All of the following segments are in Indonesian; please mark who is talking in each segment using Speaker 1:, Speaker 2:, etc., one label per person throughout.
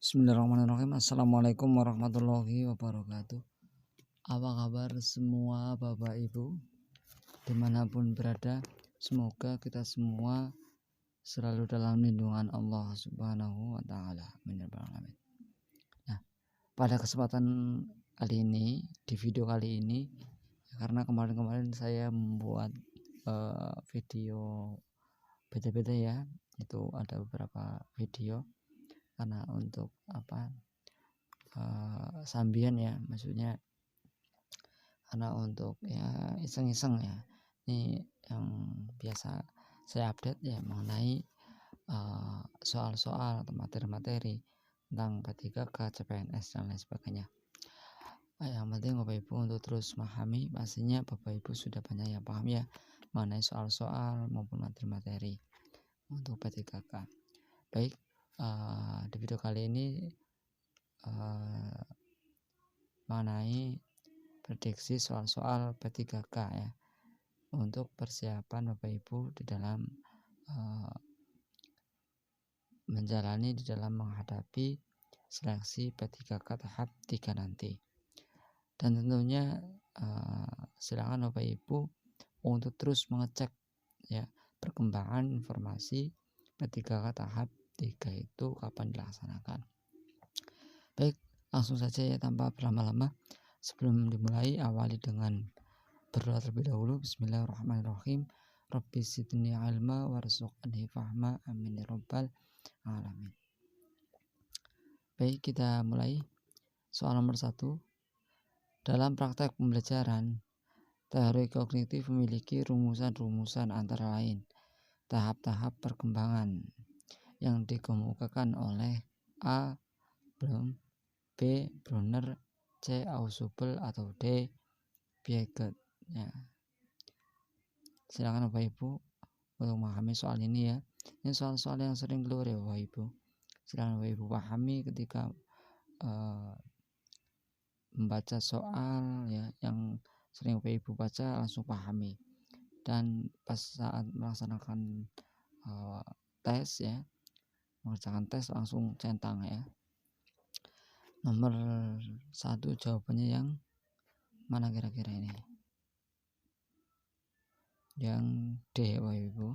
Speaker 1: Bismillahirrahmanirrahim. Assalamualaikum warahmatullahi wabarakatuh. Apa kabar semua Bapak Ibu dimanapun berada? Semoga kita semua selalu dalam lindungan Allah Subhanahu wa Ta'ala. Amin. Nah, pada kesempatan kali ini, di video kali ini, karena kemarin saya membuat video beda-beda ya, itu ada beberapa video karena untuk sambian ya, maksudnya karena untuk ya iseng-iseng ya. Ini yang biasa saya update ya mengenai soal-soal atau materi-materi tentang P3K, CPNS dan lain sebagainya. Yang penting Bapak Ibu untuk terus memahami, pastinya Bapak Ibu sudah banyak yang paham ya mengenai soal-soal maupun materi-materi untuk P3K. Baik, di video kali ini mengenai prediksi soal-soal P3K ya, untuk persiapan Bapak Ibu di dalam menghadapi seleksi P3K tahap 3 nanti. Dan tentunya silakan Bapak Ibu untuk terus mengecek ya perkembangan informasi P3K tahap 3 itu kapan dilaksanakan. Baik, langsung saja ya tanpa berlama-lama. Sebelum dimulai, awali dengan berdoa terlebih dahulu. Bismillahirrahmanirrahim. Rabbi zidni ilma warzuqni fahma, amin ya rabbal alamin. Baik, kita mulai. Soal nomor 1. Dalam praktek pembelajaran, teori kognitif memiliki rumusan-rumusan antara lain tahap-tahap perkembangan yang dikemukakan oleh A. Bloom, B. Brunner, C. Ausubel, atau D. Piaget ya. Silakan Bapak Ibu untuk memahami soal ini ya. Ini soal-soal yang sering keluar ya Bapak Ibu. Silakan Bapak Ibu pahami ketika membaca soal ya, yang sering Bapak Ibu baca langsung pahami. Dan pas saat melaksanakan tes ya, mengerjakan tes langsung centang ya. Nomor 1 jawabannya yang mana kira-kira ini? Yang D Bapak Ibu.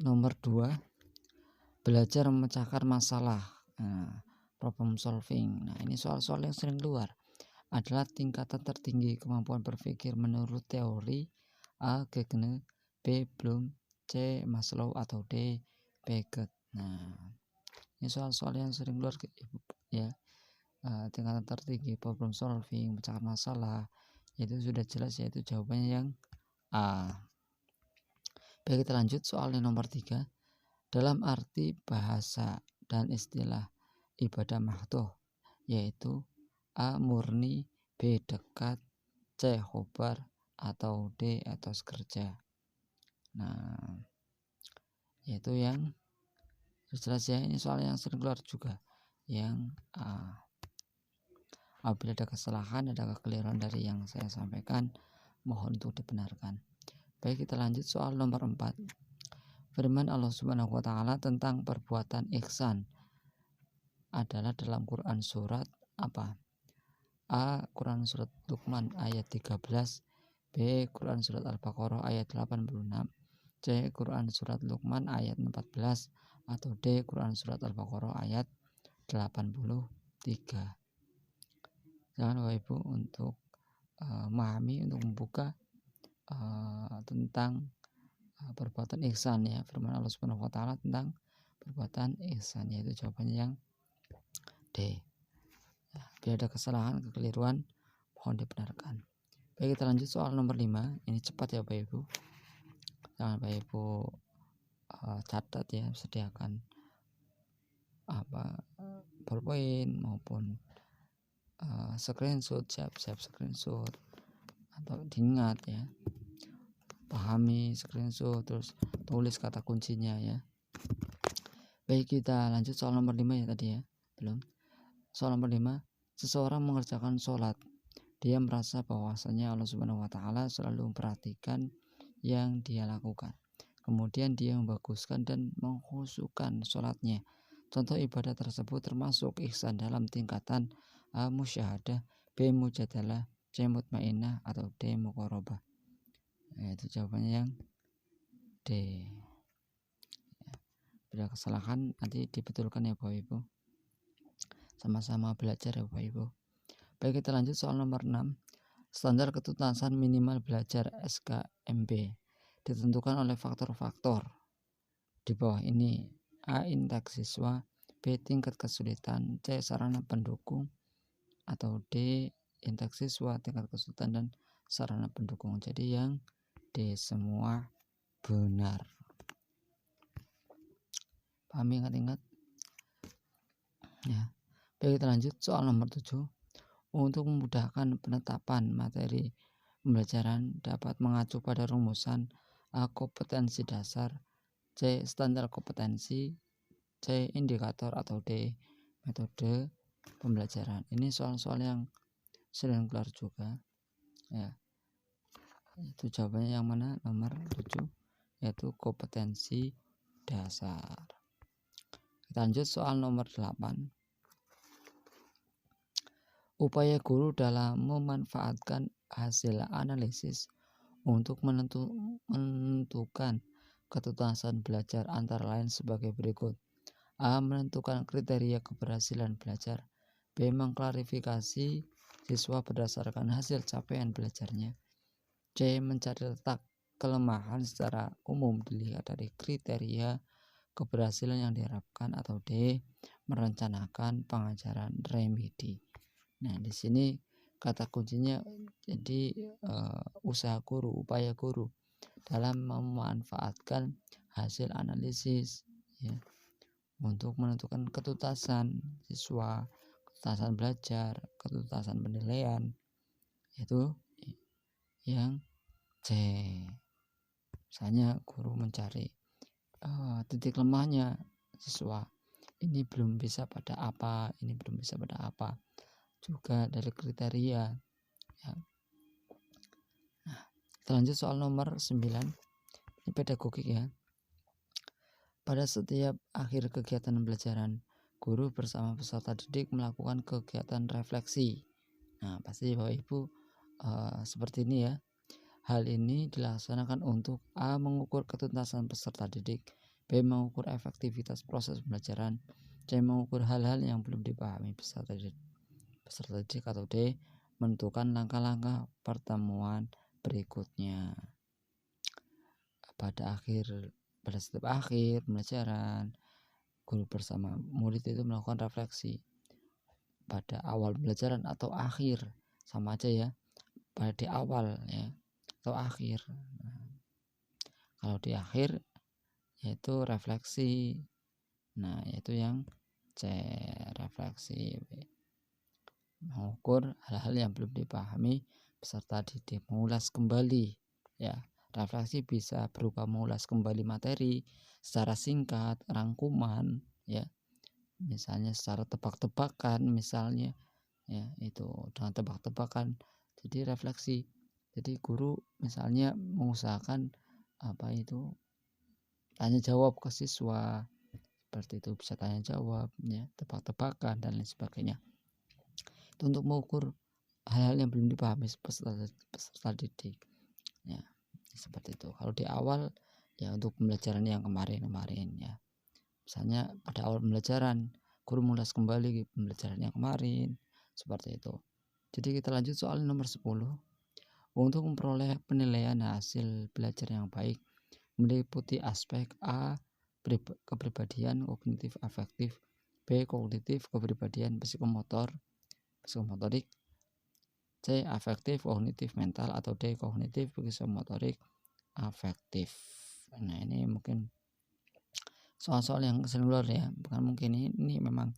Speaker 1: Nomor 2, belajar memecahkan masalah, problem solving. Nah, ini soal-soal yang sering keluar adalah tingkatan tertinggi kemampuan berpikir menurut teori A. Gegner, B. Bloom, C. Maslow, atau D. Piaget. Nah, ini soal-soal yang sering keluar ya. Tingkatan tertinggi problem solving, memecahkan masalah, itu sudah jelas yaitu jawabannya yang A. Baik, kita lanjut soal yang nomor 3. Dalam arti bahasa dan istilah ibadah mahdhoh, yaitu A. murni, B. dekat, C. khobar, atau D. etos kerja. Nah, yaitu yang jelas ya, ini soal yang sering keluar juga yang A. Apabila ada kesalahan, ada kekeliruan dari yang saya sampaikan, mohon untuk dibenarkan. Baik, kita lanjut soal nomor 4. Firman Allah Subhanahu wa Ta'ala tentang perbuatan ihsan adalah dalam Quran surat apa? A. Quran surat Luqman ayat 13, B. Quran surat Al-Baqarah ayat 86, C. Quran surat Luqman ayat 14, atau D. Quran surat Al-Baqarah ayat 83. Jangan Bapak Ibu untuk memahami, untuk membuka tentang perbuatan ihsan ya, firman Allah Subhanahu wa Ta'ala tentang perbuatan ihsan, yaitu jawabannya yang D. Ya, bila ada kesalahan, kekeliruan, mohon dibenarkan. Baik, kita lanjut soal nomor 5. Ini cepat ya Bapak Ibu. Jangan Bapak Ibu catat ya, sediakan PowerPoint maupun screenshot, siap screenshot atau diingat ya, pahami screenshot, terus tulis kata kuncinya ya. Baik, kita lanjut soal nomor 5 ya tadi ya, belum. Soal nomor 5, seseorang mengerjakan sholat, dia merasa bahwasanya Allah Subhanahu wa Ta'ala selalu memperhatikan yang dia lakukan. kemudian dia membaguskan dan mengkhusyukkan sholatnya. Contoh ibadah tersebut termasuk ihsan dalam tingkatan A. Musyahadah, B. Mujadalah, C. Mutmainah, atau D. Muqarabah. Itu jawabannya yang D. Bila kesalahan nanti dibetulkan ya Bapak Ibu. Sama-sama belajar ya Bapak Ibu. Baik, kita lanjut soal nomor 6. Standar ketuntasan minimal belajar SKMB ditentukan oleh faktor-faktor di bawah ini. A. Intake siswa, B. Tingkat kesulitan, C. Sarana pendukung, atau D. Intake siswa, tingkat kesulitan, dan sarana pendukung. Jadi yang D semua benar. Paham, ingat-ingat ya. Baik, kita lanjut soal nomor 7. Untuk memudahkan penetapan materi pembelajaran dapat mengacu pada rumusan A. Kompetensi dasar, C. Standar kompetensi, C. Indikator, atau D. Metode pembelajaran. Ini soal-soal yang sering keluar juga ya. Itu jawabannya yang mana? Nomor 7, yaitu kompetensi dasar. Kita lanjut soal nomor 8. Upaya guru dalam memanfaatkan hasil analisis untuk menentukan ketuntasan belajar antara lain sebagai berikut. A. Menentukan kriteria keberhasilan belajar. B. Mengklarifikasi siswa berdasarkan hasil capaian belajarnya. C. Mencari letak kelemahan secara umum dilihat dari kriteria keberhasilan yang diharapkan, atau D. Merencanakan pengajaran remedi. Nah, di sini kata kuncinya jadi usaha guru, upaya guru dalam memanfaatkan hasil analisis ya, untuk menentukan ketuntasan siswa, ketuntasan belajar, ketuntasan penilaian. Itu yang C. Misalnya guru mencari titik lemahnya siswa. Ini belum bisa pada apa, ini belum bisa pada apa. Juga dari kriteria ya. Nah, kita lanjut soal nomor 9. Ini pedagogik ya. Pada setiap akhir kegiatan pembelajaran, guru bersama peserta didik melakukan kegiatan refleksi. Nah, pasti Bapak Ibu seperti ini ya. Hal ini dilaksanakan untuk A. Mengukur ketuntasan peserta didik, B. Mengukur efektivitas proses pembelajaran, C. Mengukur hal-hal yang belum dipahami peserta didik, atau D. Menentukan langkah-langkah pertemuan berikutnya. Pada setiap akhir pembelajaran, guru bersama murid itu melakukan refleksi. Pada awal pembelajaran atau akhir sama aja ya. Pada di awal ya atau akhir. Kalau di akhir yaitu refleksi. Nah, yaitu yang C, refleksi. Mengukur hal-hal yang belum dipahami peserta didik, mengulas kembali ya. Refleksi bisa berupa mengulas kembali materi secara singkat, rangkuman ya, misalnya secara tebak-tebakan misalnya ya, itu dengan tebak-tebakan. Jadi refleksi, jadi guru misalnya mengusahakan tanya jawab ke siswa, seperti itu, bisa tanya jawab ya, tebak-tebakan dan lain sebagainya. Untuk mengukur hal-hal yang belum dipahami peserta didik ya, seperti itu. Kalau di awal ya untuk pembelajaran yang kemarin ya, misalnya pada awal pembelajaran guru mengulas kembali pembelajaran yang kemarin, seperti itu. Jadi kita lanjut soal nomor 10. Untuk memperoleh penilaian hasil belajar yang baik meliputi aspek A. Kepribadian kognitif afektif, B. Kognitif kepribadian psikomotorik, C. Afektif kognitif mental, atau D. Kognitif psikomotorik afektif. Nah, ini mungkin soal-soal yang sering keluar ya, bukan mungkin, ini memang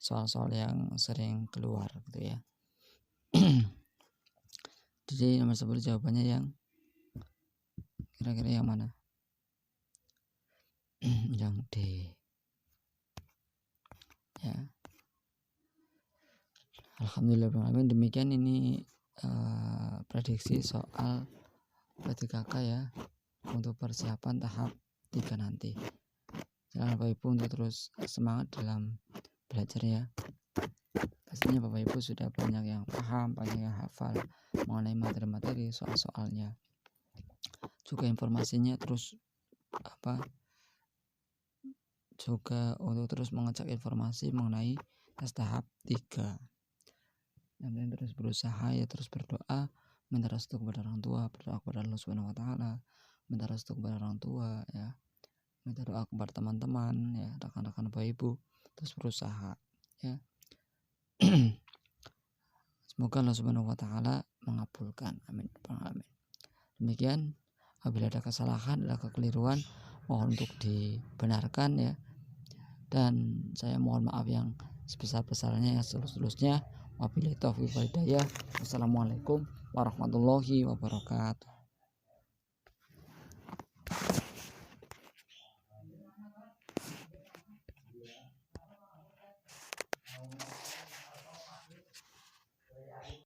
Speaker 1: soal-soal yang sering keluar gitu ya. Jadi nomor 10 jawabannya yang kira-kira yang mana? Yang D ya. Alhamdulillah, demikian ini prediksi soal P3K ya, untuk persiapan tahap 3 nanti. Silakan Bapak Ibu untuk terus semangat dalam belajar ya. Pastinya Bapak Ibu sudah banyak yang paham, banyak yang hafal mengenai materi-materi soal-soalnya. Juga informasinya terus juga untuk terus mengecek informasi mengenai tes tahap 3. Yang penting terus berusaha ya, terus berdoa, minta restu kepada orang tua, berdoa kepada Allah Subhanahu wa taala, minta restu kepada orang tua ya. Minta doa kepada teman-teman ya, rekan-rekan Bapak Ibu, terus berusaha ya. Semoga Allah Subhanahu wa taala mengabulkan. Amin. Amin. Demikian, apabila ada kesalahan, ada kekeliruan, mohon untuk dibenarkan ya. Dan saya mohon maaf yang sebesar-besarnya, yang selus-selusnya. Wabillahi taufiq wal hidayah. Wassalamualaikum warahmatullahi wabarakatuh.